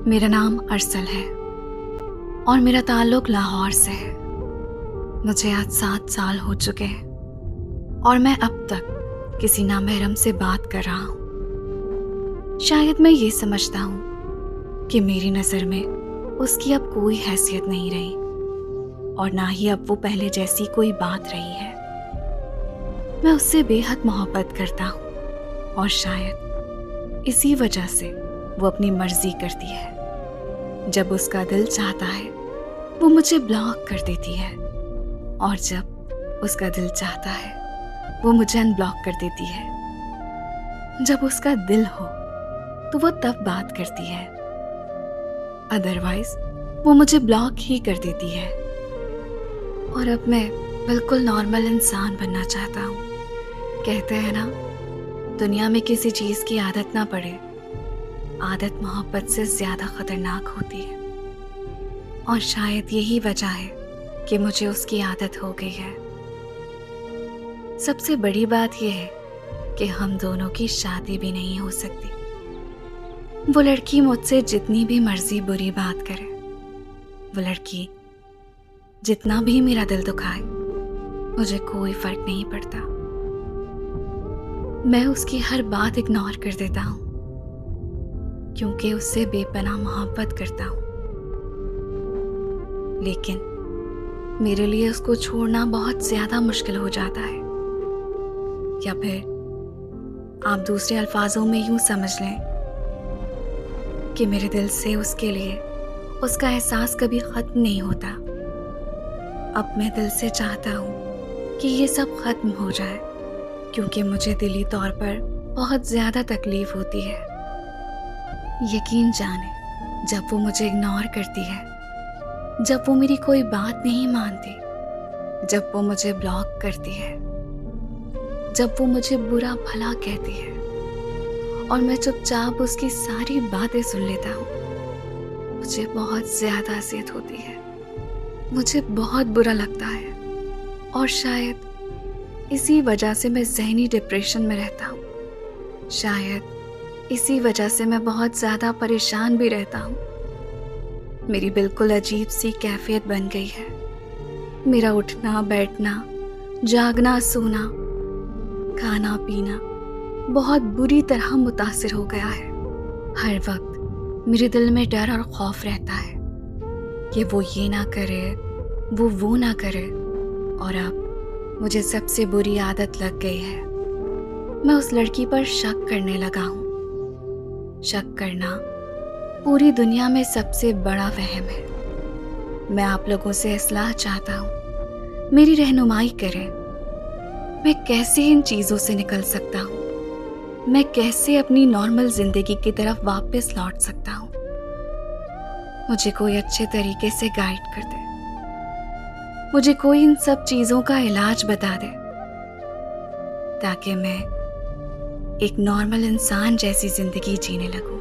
मेरा नाम अरसल है और मेरा ताल्लुक लाहौर से है। मुझे आज 7 साल हो चुके हैं और मैं अब तक किसी नामहरम से बात कर रहा हूँ। शायद मैं ये समझता हूँ कि मेरी नज़र में उसकी अब कोई हैसियत नहीं रही और ना ही अब वो पहले जैसी कोई बात रही है। मैं उससे बेहद मोहब्बत करता हूँ और शायद इसी वजह से वो अपनी मर्जी करती है। जब उसका दिल चाहता है वो मुझे ब्लॉक कर देती है और जब उसका दिल चाहता है वो मुझे अनब्लॉक कर देती है। जब उसका दिल हो तो वो तब बात करती है, अदरवाइज वो मुझे ब्लॉक ही कर देती है। और अब मैं बिल्कुल नॉर्मल इंसान बनना चाहता हूँ। कहते हैं ना, दुनिया में किसी चीज़ की आदत ना पड़े, आदत मोहब्बत से ज़्यादा ख़तरनाक होती है। और शायद यही वजह है कि मुझे उसकी आदत हो गई है। सबसे बड़ी बात यह है कि हम दोनों की शादी भी नहीं हो सकती। वो लड़की मुझसे जितनी भी मर्जी बुरी बात करे, वो लड़की जितना भी मेरा दिल दुखाए, मुझे कोई फर्क नहीं पड़ता। मैं उसकी हर बात इग्नोर कर देता हूँ क्योंकि उससे बेपनाह मोहब्बत करता हूँ। लेकिन मेरे लिए उसको छोड़ना बहुत ज्यादा मुश्किल हो जाता है। या फिर आप दूसरे अल्फाजों में यूं समझ लें कि मेरे दिल से उसके लिए उसका एहसास कभी खत्म नहीं होता। अब मैं दिल से चाहता हूँ कि ये सब खत्म हो जाए क्योंकि मुझे दिली तौर पर बहुत ज़्यादा तकलीफ होती है। यकीन जाने, जब वो मुझे इग्नोर करती है, जब वो मेरी कोई बात नहीं मानती, जब वो मुझे ब्लॉक करती है, जब वो मुझे बुरा भला कहती है और मैं चुपचाप उसकी सारी बातें सुन लेता हूँ, मुझे बहुत ज़्यादा अज़ियत होती है। मुझे बहुत बुरा लगता है और शायद इसी वजह से मैं ज़हनी डिप्रेशन में रहता हूँ। शायद इसी वजह से मैं बहुत ज़्यादा परेशान भी रहता हूँ। मेरी बिल्कुल अजीब सी कैफियत बन गई है। मेरा उठना बैठना, जागना सोना, खाना पीना बहुत बुरी तरह मुतासिर हो गया है। हर वक्त मेरे दिल में डर और खौफ रहता है कि वो ये ना करे, वो ना करे। और अब मुझे सबसे बुरी आदत लग गई है। मैं उस लड़की पर शक करने लगा हूँ। शक करना पूरी दुनिया में सबसे बड़ा वहम है। मैं आप लोगों से इस्लाह चाहता हूँ, मेरी रहनुमाई करें। मैं कैसे इन चीज़ों से निकल सकता हूँ? मैं कैसे अपनी नॉर्मल जिंदगी की तरफ वापस लौट सकता हूँ? मुझे कोई अच्छे तरीके से गाइड कर दे। मुझे कोई इन सब चीज़ों का इलाज बता दे ताकि मैं एक नॉर्मल इंसान जैसी जिंदगी जीने लगूं।